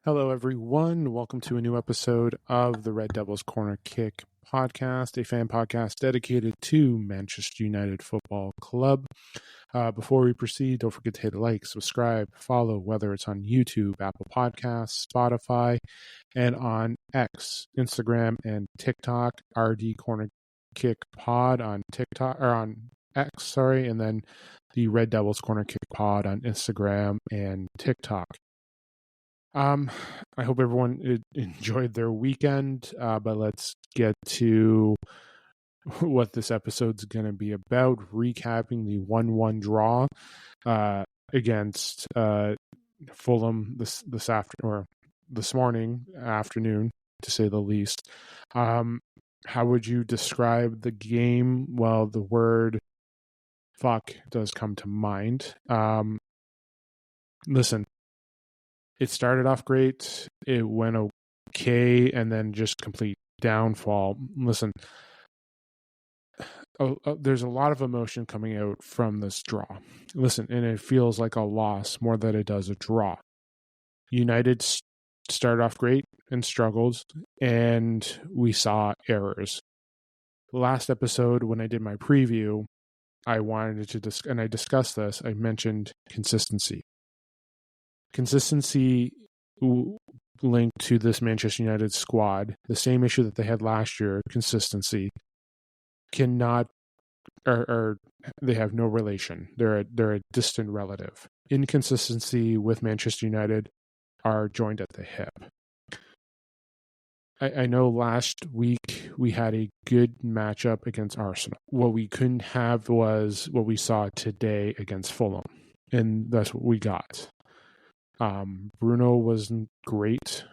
Hello, everyone. Welcome to a new episode of the Red Devils Corner Kick podcast, a fan podcast dedicated to Manchester United Football Club. Before we proceed, don't forget to hit like, subscribe, follow, whether it's on YouTube, Apple Podcasts, Spotify, and on X, Instagram, and TikTok, RD Corner Kick Pod on TikTok, or on X, and then the Red Devils Corner Kick Pod on Instagram and TikTok. I hope everyone enjoyed their weekend, but let's get to what this episode's going to be about, recapping the 1-1 draw against Fulham this afternoon, to say the least. How would you describe the game? Well, the word fuck does come to mind. Listen. It started off great. It went okay, and then just complete downfall. Listen, there's a lot of emotion coming out from this draw. Listen, and it feels like a loss more than it does a draw. United started off great and struggled, and we saw errors. Last episode, when I did my preview, I wanted to and I discussed this. I mentioned consistency. Consistency linked to this Manchester United squad, the same issue that they had last year, consistency, cannot, or they have no relation. They're a distant relative. Inconsistency with Manchester United are joined at the hip. I know last week we had a good matchup against Arsenal. What we couldn't have was what we saw today against Fulham, and that's what we got. Bruno wasn't great.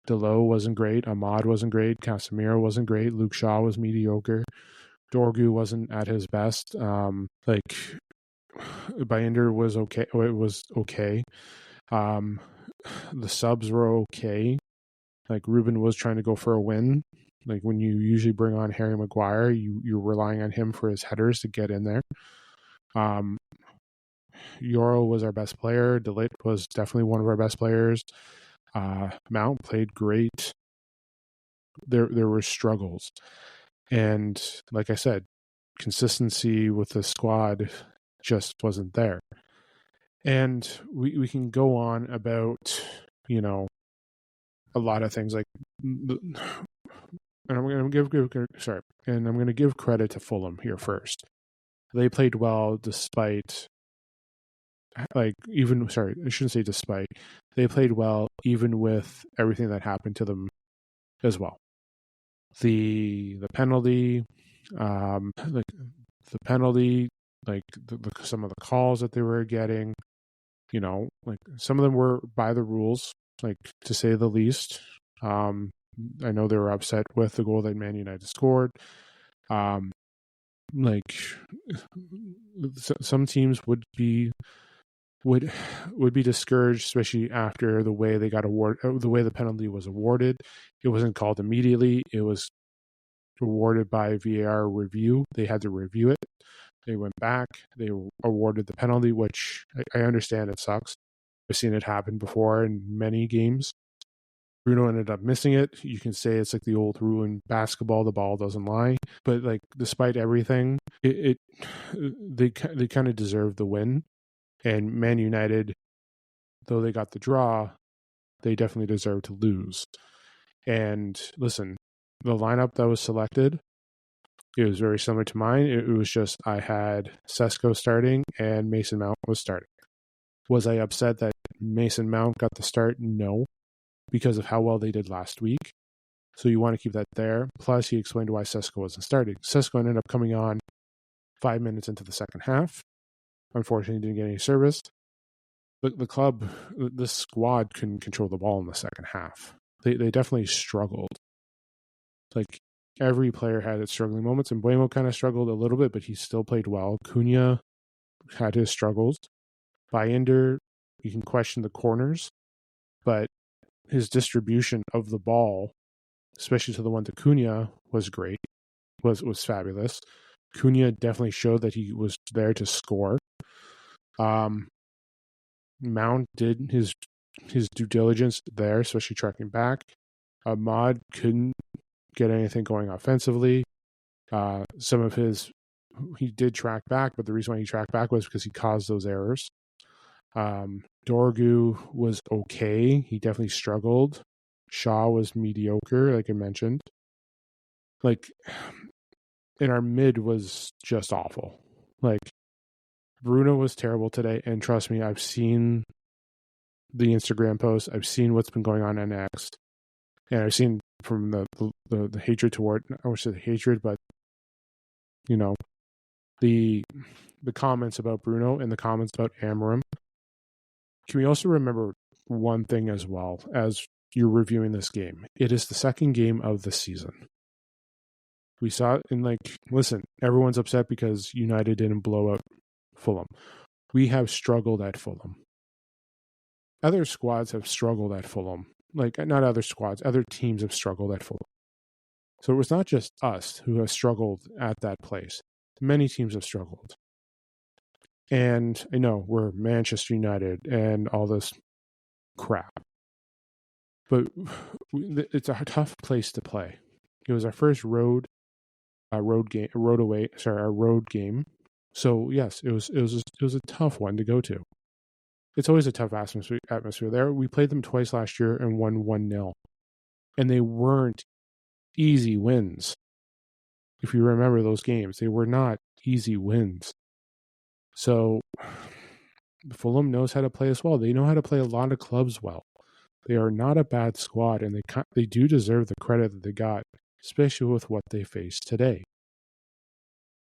Delo wasn't great. Ahmad wasn't great. Casemiro wasn't great. Luke Shaw was mediocre. Dorgu wasn't at his best. Bayender was okay. It was okay. The subs were okay. Like, Ruben was trying to go for a win. Like, when you usually bring on Harry Maguire, you're relying on him for his headers to get in there. Yoro was our best player. De Ligt was definitely one of our best players. Mount played great. There were struggles. And like I said, consistency with the squad just wasn't there. And we can go on about, a lot of things, like, and I'm going to give credit to Fulham here first. They played well despite, I shouldn't say despite. They played well even with everything that happened to them as well. The penalty, some of the calls that they were getting, some of them were by the rules, to say the least. I know they were upset with the goal that Man United scored. Some teams would be discouraged, especially after the way they got awarded, the way the penalty was awarded. It wasn't called immediately. It was awarded by VAR review. They had to review it. They went back. They awarded the penalty, which I understand it sucks. I've seen it happen before in many games. Bruno ended up missing it. You can say it's like the old rule in basketball: the ball doesn't lie. But despite everything, they kind of deserved the win. And Man United, though they got the draw, they definitely deserve to lose. And listen, the lineup that was selected, it was very similar to mine. It was just I had Sesko starting and Mason Mount was starting. Was I upset that Mason Mount got the start? No, because of how well they did last week. So you want to keep that there. Plus, he explained why Sesko wasn't starting. Sesko ended up coming on 5 minutes into the second half. Unfortunately, didn't get any service. The squad couldn't control the ball in the second half. They definitely struggled. Every player had its struggling moments, and Buemo kind of struggled a little bit, but he still played well. Cunha had his struggles. Bayender, you can question the corners, but his distribution of the ball, especially to the one to Cunha, was great. Was fabulous. Cunha definitely showed that he was there to score. Mount did his his due diligence there, especially tracking back. Ahmad couldn't get anything going offensively. Some of he did track back, but the reason why he tracked back was because he caused those errors. Dorgu was okay. He definitely struggled. Shaw was mediocre, like I mentioned. Like, and our mid was just awful. Like, Bruno was terrible today, and trust me, I've seen the Instagram posts. I've seen what's been going on X, and I've seen from the hatred toward, I would say the hatred, but you know, the comments about Bruno and the comments about Amarim. Can we also remember one thing as well as you're reviewing this game? It is the second game of the season. We saw it in, like, listen, everyone's upset because United didn't blow out Fulham. We have struggled at Fulham. Other squads have struggled at Fulham. Like, not other squads, other teams have struggled at Fulham. So it was not just us who have struggled at that place. Many teams have struggled. And I know we're Manchester United and all this crap, but it's a tough place to play. It was our first road game. So yes, it was a tough one to go to. It's always a tough atmosphere there. We played them twice last year and won 1-0, and they weren't easy wins. If you remember those games, they were not easy wins. So Fulham knows how to play us well. They know how to play a lot of clubs well. They are not a bad squad, and they do deserve the credit that they got, especially with what they faced today.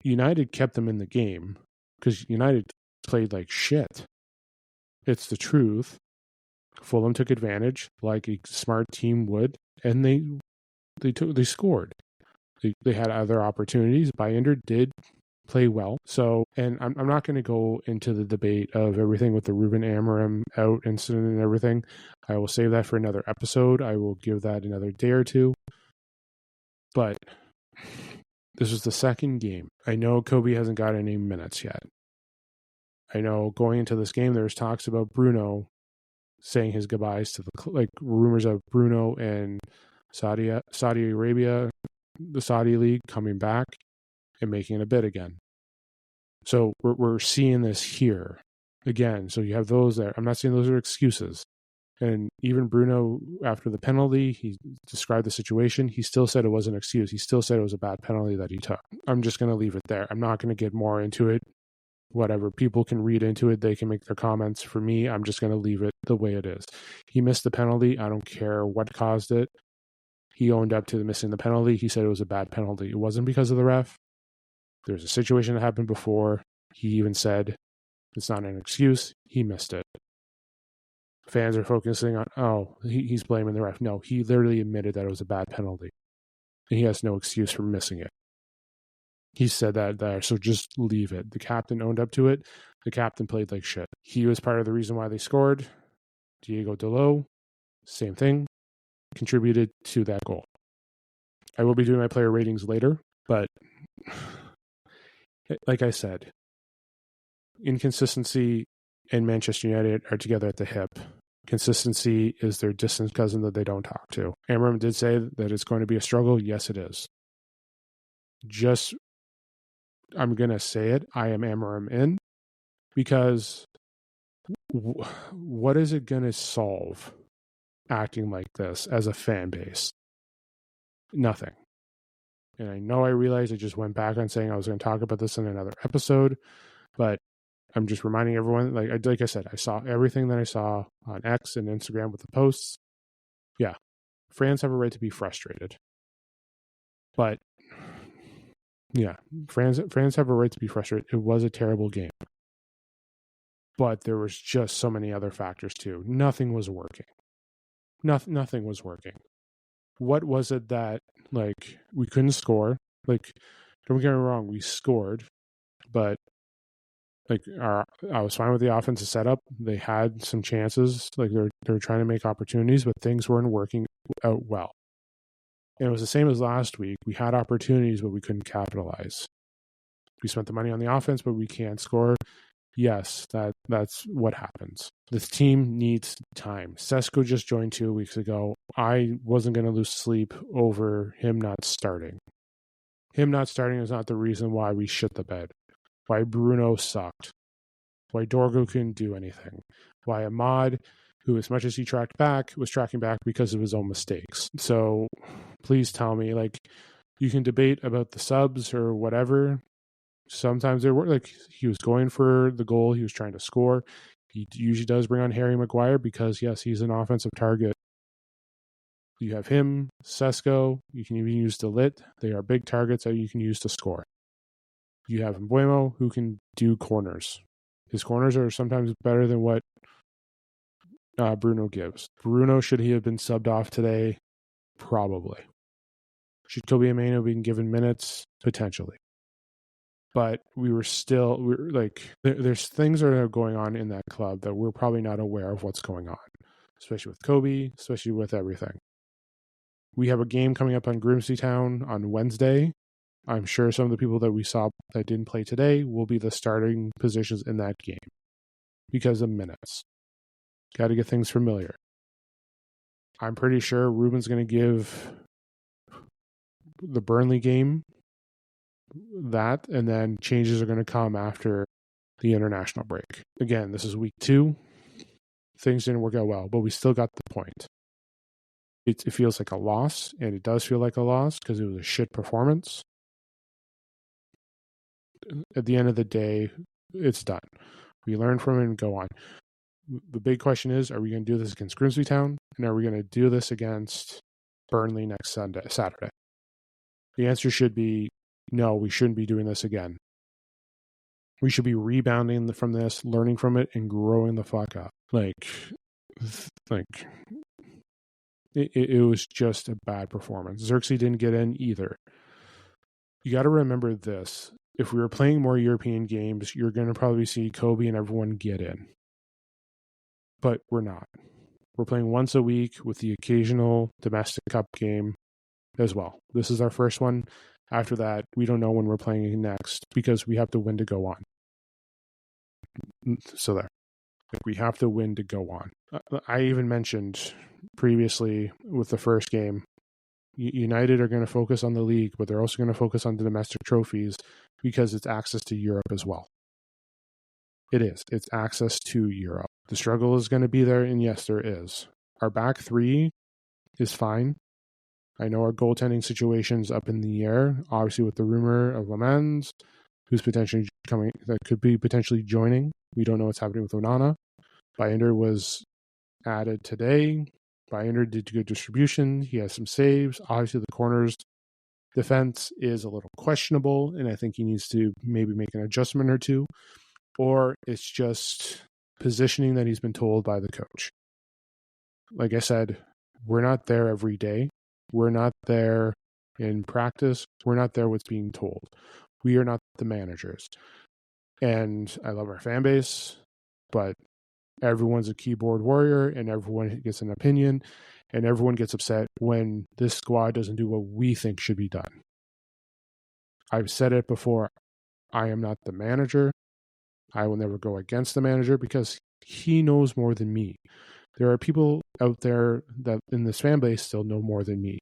United kept them in the game because United played like shit. It's the truth. Fulham took advantage like a smart team would, and they scored. They had other opportunities. Bayender did play well. So, and I'm not going to go into the debate of everything with the Ruben Amorim out incident and everything. I will save that for another episode. I will give that another day or two. But this was the second game. I know Kobe hasn't got any minutes yet. I know going into this game, there's talks about Bruno saying his goodbyes to rumors of Bruno and Saudi Arabia, the Saudi League, coming back and making a bid again. So we're seeing this here again. So you have those there. I'm not saying those are excuses. And even Bruno, after the penalty, he described the situation. He still said it was an excuse. He still said it was a bad penalty that he took. I'm just going to leave it there. I'm not going to get more into it. Whatever. People can read into it. They can make their comments. For me, I'm just going to leave it the way it is. He missed the penalty. I don't care what caused it. He owned up to missing the penalty. He said it was a bad penalty. It wasn't because of the ref. There's a situation that happened before. He even said it's not an excuse. He missed it. Fans are focusing on, he's blaming the ref. No, he literally admitted that it was a bad penalty. And he has no excuse for missing it. He said that there, so just leave it. The captain owned up to it. The captain played like shit. He was part of the reason why they scored. Diego Dalot, same thing, contributed to that goal. I will be doing my player ratings later, but like I said, Inconsistency and Manchester United are together at the hip. Consistency is their distant cousin that they don't talk to. Amarim did say that it's going to be a struggle. Yes, it is. I'm going to say it. I am Amarim in, because what is it going to solve acting like this as a fan base? Nothing. And I realized I just went back on saying I was going to talk about this in another episode, but I'm just reminding everyone, like I said, I saw everything that I saw on X and Instagram with the posts. Yeah, fans have a right to be frustrated. But, yeah, fans have a right to be frustrated. It was a terrible game. But there was just so many other factors, too. Nothing was working. Nothing was working. What was it that, we couldn't score? Don't get me wrong, we scored, but I was fine with the offensive setup. They they some chances. They were trying to make opportunities, but things weren't working out well. And it was the same as last week. We had opportunities, but we couldn't capitalize. We spent the money on the offense, but we can't score. Yes, that's what happens. This team needs time. Sesko just joined 2 weeks ago. I wasn't going to lose sleep over him not starting. Him not starting is not the reason why we shit the bed. Why Bruno sucked. Why Dorgo couldn't do anything. Why Ahmad, who as much as he tracked back, was tracking back because of his own mistakes. So please tell me, like, you can debate about the subs or whatever. Sometimes they were like he was going for the goal, he was trying to score. He usually does bring on Harry Maguire because yes, he's an offensive target. You have him, Sesko, you can even use Delit. They are big targets that you can use to score. You have Mbuemo, who can do corners. His corners are sometimes better than what Bruno gives. Bruno, should he have been subbed off today? Probably. Should Kobe Amano have been given minutes? Potentially. But we're like, there's things that are going on in that club that we're probably not aware of what's going on, especially with Kobe, especially with everything. We have a game coming up on Grimsby Town on Wednesday. I'm sure some of the people that we saw that didn't play today will be the starting positions in that game because of minutes. Got to get things familiar. I'm pretty sure Ruben's going to give the Burnley game that, and then changes are going to come after the international break. Again, this is week 2. Things didn't work out well, but we still got the point. It feels like a loss, and it does feel like a loss because it was a shit performance. At the end of the day, it's done. We learn from it and go on. The big question is, are we going to do this against Grimsby Town? And are we going to do this against Burnley next Saturday? The answer should be no, we shouldn't be doing this again. We should be rebounding from this, learning from it, and growing the fuck up. Like it was just a bad performance. Xerxes didn't get in either. You got to remember this. If we were playing more European games, you're going to probably see Kobe and everyone get in. But we're not. We're playing once a week with the occasional domestic cup game as well. This is our first one. After that, we don't know when we're playing next because we have to win to go on. So there. We have to win to go on. I even mentioned previously with the first game, United are going to focus on the league, but they're also going to focus on the domestic trophies because it's access to Europe as well. It is. It's access to Europe. The struggle is going to be there, and yes, there is. Our back 3 is fine. I know our goaltending situation's up in the air, obviously with the rumor of Lemans, who's potentially coming, that could be potentially joining. We don't know what's happening with Onana. Binder was added today. Binder did good distribution. He has some saves. Obviously, the corners defense is a little questionable, and I think he needs to maybe make an adjustment or two. Or it's just positioning that he's been told by the coach. Like I said, we're not there every day. We're not there in practice. We're not there what's being told. We are not the managers. And I love our fan base, but everyone's a keyboard warrior and everyone gets an opinion and everyone gets upset when this squad doesn't do what we think should be done. I've said it before. I am not the manager. I will never go against the manager because he knows more than me. There are people out there that in this fan base still know more than me.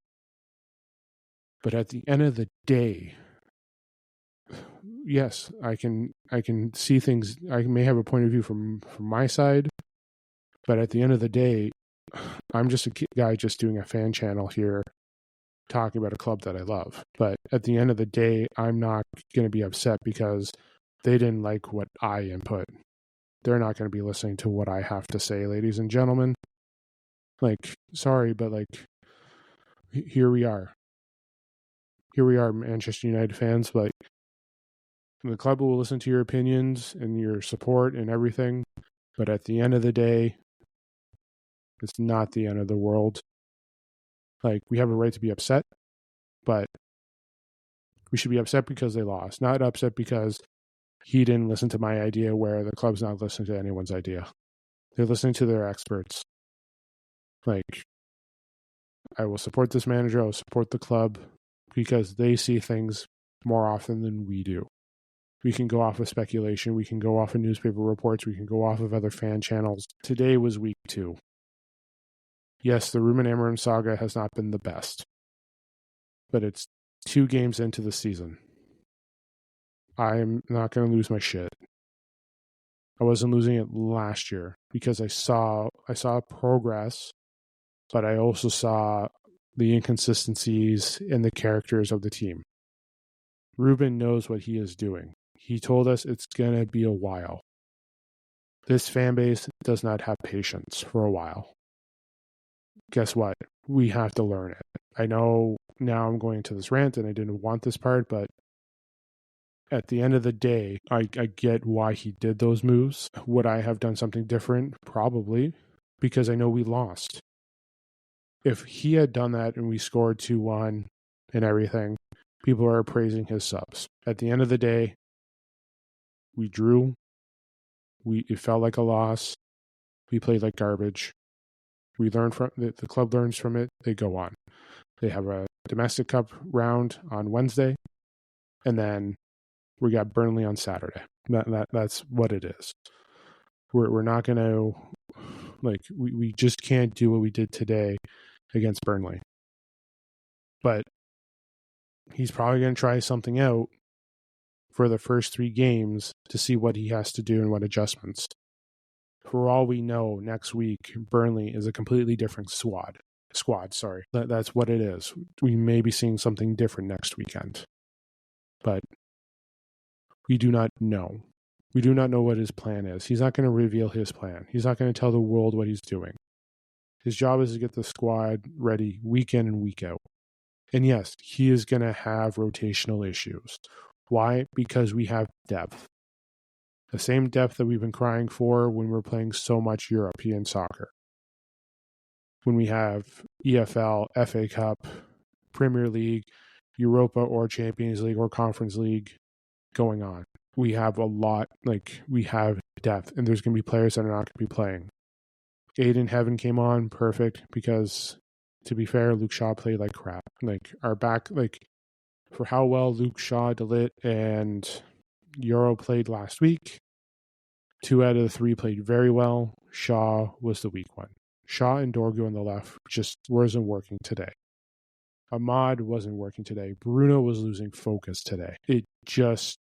But at the end of the day, yes, I can see things. I may have a point of view from my side, but at the end of the day, I'm just a guy just doing a fan channel here talking about a club that I love. But at the end of the day, I'm not going to be upset because they didn't like what I input. They're not going to be listening to what I have to say, ladies and gentlemen. Like, sorry, but like, here we are. Here we are, Manchester United fans, but the club will listen to your opinions and your support and everything. But at the end of the day, it's not the end of the world. Like, we have a right to be upset, but we should be upset because they lost, not upset because he didn't listen to my idea where the club's not listening to anyone's idea. They're listening to their experts. Like, I will support this manager. I will support the club because they see things more often than we do. We can go off of speculation. We can go off of newspaper reports. We can go off of other fan channels. Today was week 2. Yes, the Ruben Amorim saga has not been the best, but it's 2 games into the season. I'm not going to lose my shit. I wasn't losing it last year because I saw progress, but I also saw the inconsistencies in the characters of the team. Ruben knows what he is doing. He told us it's going to be a while. This fan base does not have patience for a while. Guess what? We have to learn it. I know now I'm going to this rant and I didn't want this part, but at the end of the day, I get why he did those moves. Would I have done something different? Probably, because I know we lost. If he had done that and we scored 2-1 and everything, people are praising his subs. At the end of the day, we drew. It felt like a loss. We played like garbage. We learned from the club learns from it. They go on. They have a domestic cup round on Wednesday, and then we got Burnley on Saturday. That's what it is. We're not going to, like, we just can't do what we did today against Burnley. But he's probably going to try something out for the first 3 games to see what he has to do and what adjustments. For all we know, next week, Burnley is a completely different squad. That's what it is. We may be seeing something different next weekend. But we do not know. We do not know what his plan is. He's not going to reveal his plan. He's not going to tell the world what he's doing. His job is to get the squad ready week in and week out. And yes, he is going to have rotational issues. Why? Because we have depth. The same depth that we've been crying for when we're playing so much European soccer. When we have EFL, FA Cup, Premier League, Europa or Champions League or Conference League going on. We have a lot, we have depth, and there's going to be players that are not going to be playing. Aiden Heaven came on, perfect, because to be fair, Luke Shaw played like crap. Our back, for how well Luke Shaw, Delit, and Euro played last week, 2 out of the 3 played very well. Shaw was the weak one. Shaw and Dorgo on the left just wasn't working today. Ahmad wasn't working today. Bruno was losing focus today. It just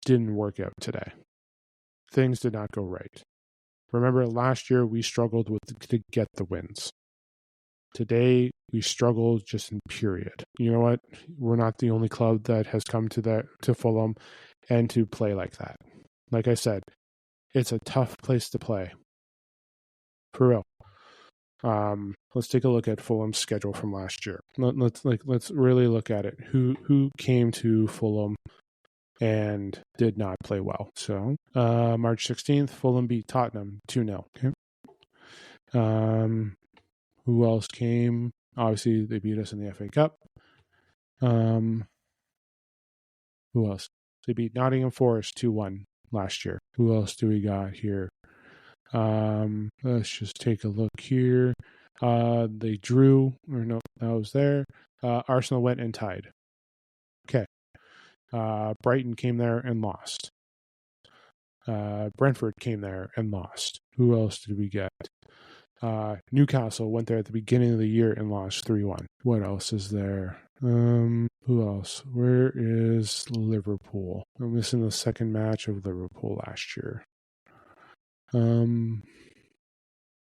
didn't work out today. Things did not go right. Remember, last year we struggled to get the wins. Today we struggled just in period. You know what? We're not the only club that has come to Fulham and to play like that. Like I said, it's a tough place to play. For real. Let's take a look at Fulham's schedule from last year. Let's really look at it. Who came to Fulham and did not play well? So March 16th, Fulham beat Tottenham 2-0. Okay. Who else came? Obviously, they beat us in the FA Cup. Who else? They beat Nottingham Forest 2-1 last year. Who else do we got here? Let's just take a look here. They drew, or no, that was there. Arsenal went and tied. Okay. Brighton came there and lost. Brentford came there and lost. Who else did we get? Newcastle went there at the beginning of the year and lost 3-1. What else is there? Who else? Where is Liverpool? I'm missing the second match of Liverpool last year.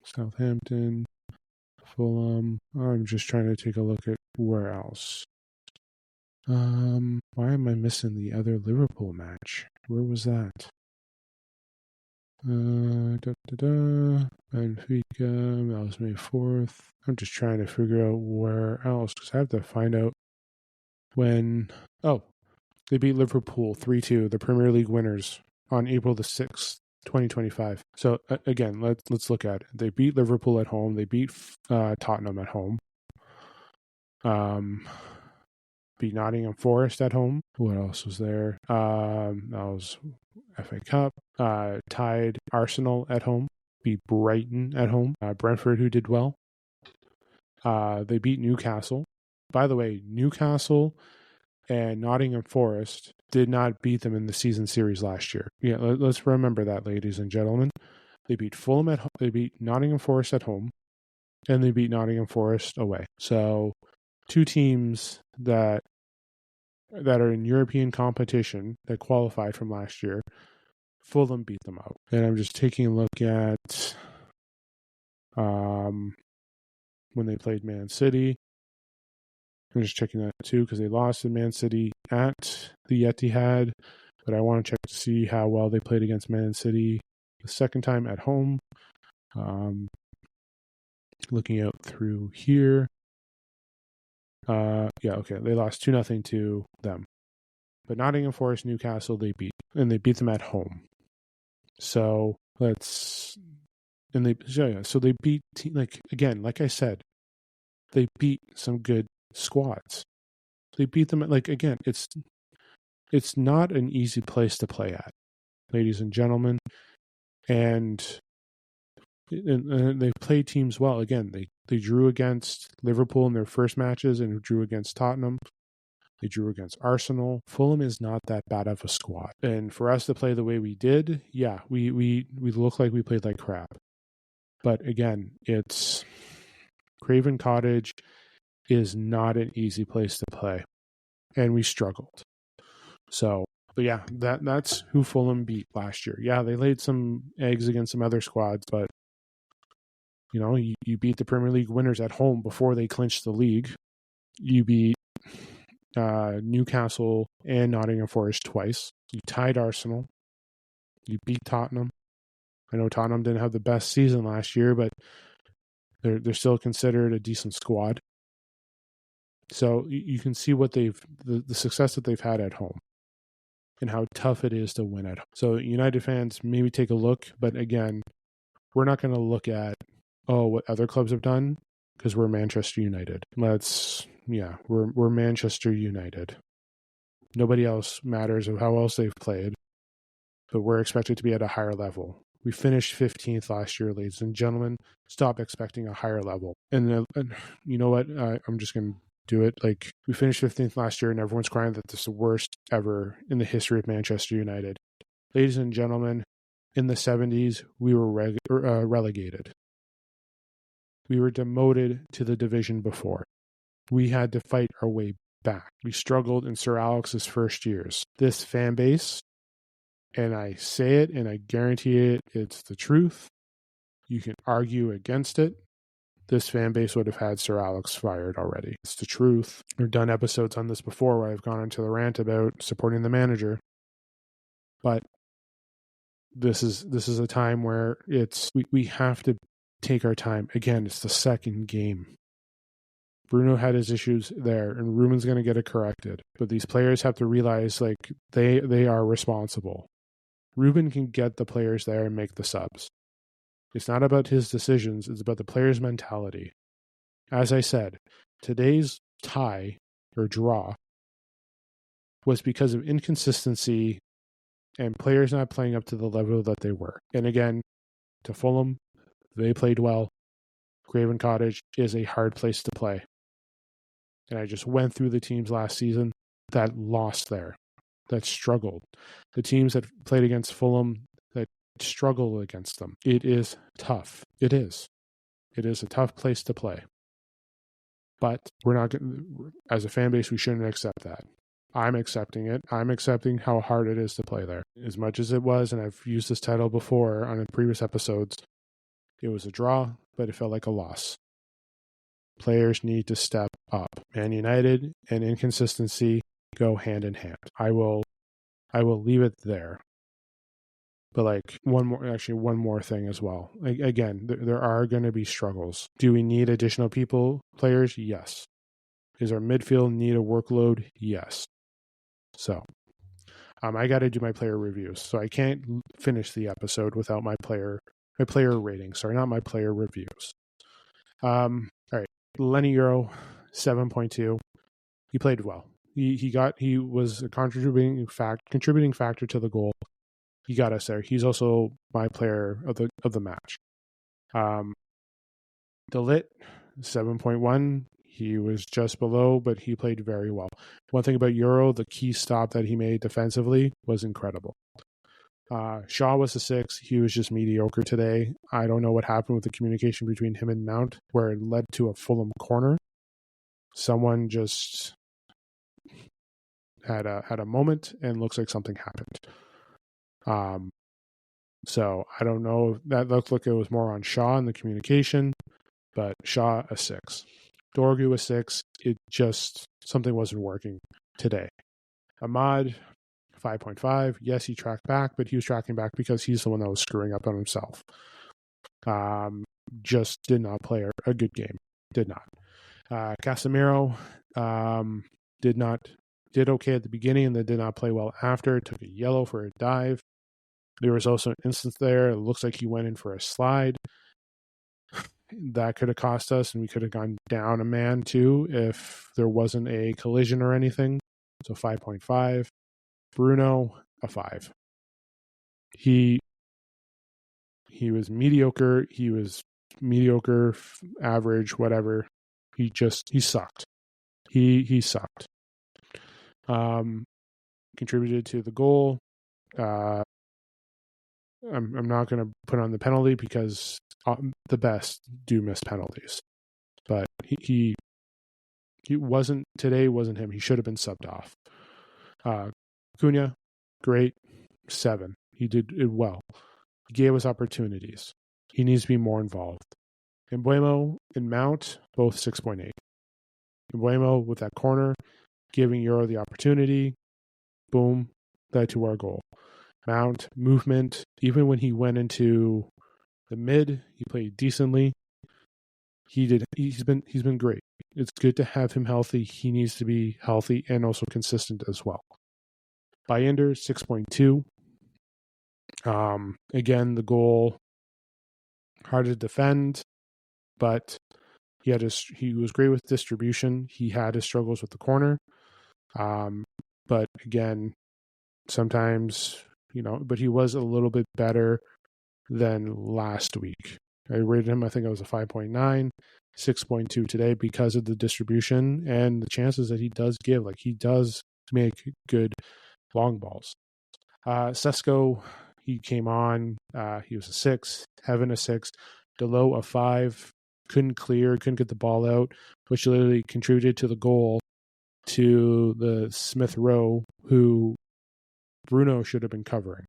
Southampton, Fulham. I'm just trying to take a look at where else. Why am I missing the other Liverpool match? Where was that? Benfica, that was May 4th. I'm just trying to figure out where else, because I have to find out when. Oh, they beat Liverpool 3-2, the Premier League winners, on April the 6th, 2025. So again, let's look at it. They beat Liverpool at home. They beat Tottenham at home. Beat Nottingham Forest at home. What else was there? That was FA Cup. Tied Arsenal at home. Beat Brighton at home. Brentford, who did well. They beat Newcastle. By the way, Newcastle and Nottingham Forest did not beat them in the season series last year. Yeah, let's remember that, ladies and gentlemen. They beat Fulham at home, they beat Nottingham Forest at home, and they beat Nottingham Forest away. So 2 teams that are in European competition that qualified from last year, Fulham beat them out. And I'm just taking a look at when they played Man City. I'm just checking that too because they lost to Man City at the Etihad. But I want to check to see how well they played against Man City the second time at home. Looking out through here. Okay. They lost 2-0 to them. But Nottingham Forest, Newcastle, they beat. And they beat them at home. So so they beat, like I said, they beat some good squads. They beat them again, it's not an easy place to play at, ladies and gentlemen. And they played teams well. Again, they drew against Liverpool in their first matches and drew against Tottenham. They drew against Arsenal. Fulham is not that bad of a squad. And for us to play the way we did, yeah, we look like we played like crap. But again, it's Craven Cottage is not an easy place to play. And we struggled. So, but yeah, that's who Fulham beat last year. Yeah, they laid some eggs against some other squads, but you beat the Premier League winners at home before they clinched the league. You beat Newcastle and Nottingham Forest twice. You tied Arsenal. You beat Tottenham. I know Tottenham didn't have the best season last year, but they're still considered a decent squad. So you can see what the success that they've had at home and how tough it is to win at home. So United fans, maybe take a look, but again, we're not going to look at what other clubs have done because we're Manchester United. We're Manchester United. Nobody else matters of how else they've played, but we're expected to be at a higher level. We finished 15th last year, ladies and gentlemen. Stop expecting a higher level. And you know what? I'm just going to do it. We finished 15th last year, and everyone's crying that this is the worst ever in the history of Manchester United. Ladies and gentlemen, in the 70s, we were relegated. We were demoted to the division before. We had to fight our way back. We struggled in Sir Alex's first years. This fan base, and I say it and I guarantee it's the truth. You can argue against it. This fan base would have had Sir Alex fired already. It's the truth. I've done episodes on this before where I've gone into the rant about supporting the manager. But this is a time where we have to take our time. Again, it's the second game. Bruno had his issues there, and Ruben's going to get it corrected. But these players have to realize they are responsible. Ruben can get the players there and make the subs. It's not about his decisions, it's about the player's mentality. As I said, today's tie or draw was because of inconsistency and players not playing up to the level that they were. And again, to Fulham, they played well. Craven Cottage is a hard place to play. And I just went through the teams last season that lost there, that struggled. The teams that played against Fulham that struggled against them. It is tough. It is. It is a tough place to play. But we're not, as a fan base, we shouldn't accept that. I'm accepting it. I'm accepting how hard it is to play there. As much as it was, and I've used this title before on previous episodes, it was a draw, but it felt like a loss. Players need to step up. Man United and inconsistency go hand in hand. I will leave it there. But one more thing as well. Again, there are going to be struggles. Do we need additional players? Yes. Does our midfield need a workload? Yes. So, I got to do my player reviews. So I can't finish the episode without my player rating. Sorry, not my player reviews. All right. Lenny Euro, 7.2. He played well. He was a contributing factor to the goal. He got us there. He's also my player of the match. The Lit, 7.1. He was just below, but he played very well. One thing about Euro, the key stop that he made defensively was incredible. Shaw was a 6. He was just mediocre today. I don't know what happened with the communication between him and Mount, where it led to a Fulham corner. Someone just had a moment, and looks like something happened. So I don't know. That looked like it was more on Shaw in the communication, but Shaw a 6. Dorgu a 6. It just, something wasn't working today. Ahmad 5.5. Yes, he tracked back, but he was tracking back because he's the one that was screwing up on himself. Just did not play a good game. Did not. Casemiro did okay at the beginning and then did not play well after. Took a yellow for a dive. There was also an instance there. It looks like he went in for a slide. That could have cost us, and we could have gone down a man too if there wasn't a collision or anything. So 5.5. Bruno, a 5. He was mediocre. He was mediocre, average, whatever. He sucked. He sucked. Contributed to the goal. I'm not going to put on the penalty because the best do miss penalties, but he wasn't today. Wasn't him. He should have been subbed off. Cunha, great, 7. He did it well. He gave us opportunities. He needs to be more involved. Embuemo and Mount, both 6.8. Embuemo with that corner, giving Euro the opportunity. Boom, led to our goal. Mount, movement, even when he went into the mid, he played decently. He's been great. It's good to have him healthy. He needs to be healthy and also consistent as well. Bayender, 6.2. Again, the goal, hard to defend, but he was great with distribution. He had his struggles with the corner. But again, sometimes, but he was a little bit better than last week. I rated him, I think it was a 5.9, 6.2 today because of the distribution and the chances that he does give. Like, he does make good long balls. Sesko, he came on. He was a 6. Heaven a 6. Delo a 5. Couldn't get the ball out, which literally contributed to the goal to the Smith Rowe, who Bruno should have been covering.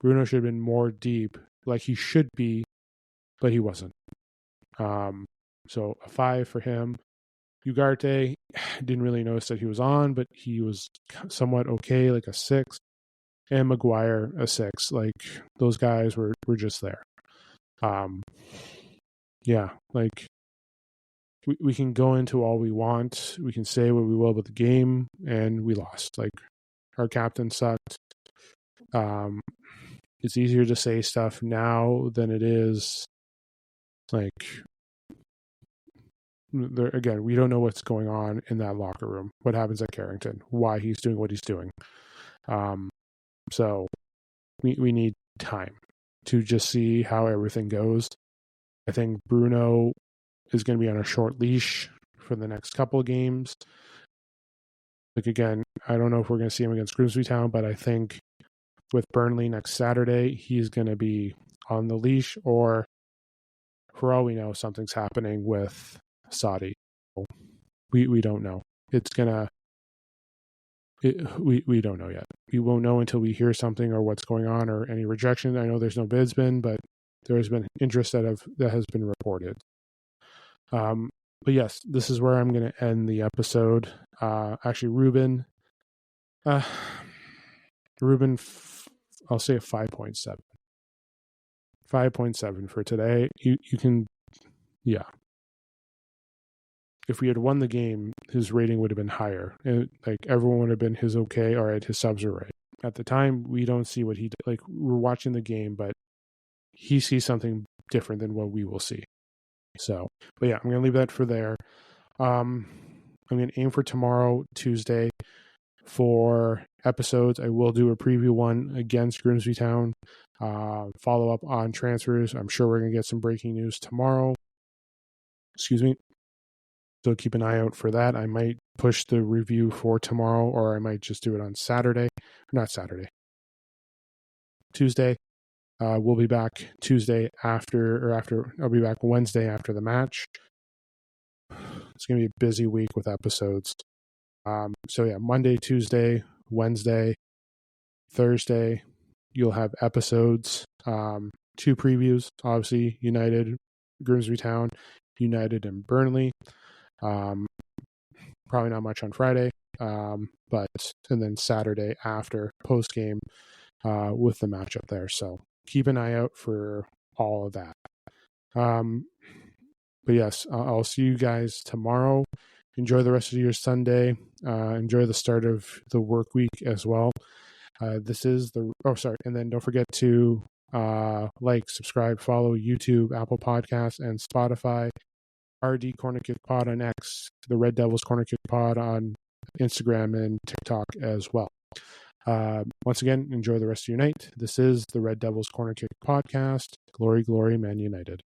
Bruno should have been more deep, like he should be, but he wasn't. So a 5 for him. Ugarte, didn't really notice that he was on, but he was somewhat okay, like a 6. And Maguire, a 6. Like, those guys were just there. Yeah, like, we can go into all we want. We can say what we will about the game, and we lost. Like, our captain sucked. It's easier to say stuff now than it is, like, again, we don't know what's going on in that locker room, what happens at Carrington, why he's doing what he's doing. So we need time to just see how everything goes. I think Bruno is going to be on a short leash for the next couple of games. Like, again, I don't know if we're going to see him against Grimsby Town, but I think with Burnley next Saturday, he's going to be on the leash, or for all we know, something's happening with Saudi. We don't know. We don't know yet. We won't know until we hear something or what's going on or any rejection. I know there's no bids been, but there has been interest that has been reported. But yes, this is where I'm going to end the episode. Actually, Ruben, I'll say a 5.7. 5.7 for today. You can, yeah. If we had won the game, his rating would have been higher. And, like, everyone would have been his okay, all right, his subs are right. At the time, we don't see what he did. Like, we're watching the game, but he sees something different than what we will see. So, but yeah, I'm going to leave that for there. I'm going to aim for tomorrow, Tuesday, for episodes. I will do a preview one against Grimsby Town. Follow up on transfers. I'm sure we're going to get some breaking news tomorrow. Excuse me. So keep an eye out for that. I might push the review for tomorrow, or I might just do it on Saturday. Not Saturday. Tuesday. We'll be back Tuesday after. I'll be back Wednesday after the match. It's going to be a busy week with episodes. So yeah, Monday, Tuesday, Wednesday, Thursday, you'll have episodes. 2 previews, obviously, United, Grimsby Town, United and Burnley. Probably not much on Friday, and then Saturday after post game with the matchup there. So keep an eye out for all of that. But yes, I'll see you guys tomorrow. Enjoy the rest of your Sunday. Enjoy the start of the work week as well. And then don't forget to like, subscribe, follow YouTube, Apple Podcasts, and Spotify. RD Corner Kick Pod on X, the Red Devils Corner Kick Pod on Instagram and TikTok as well. Once again, enjoy the rest of your night. This is the Red Devils Corner Kick Podcast. Glory, glory, Man United.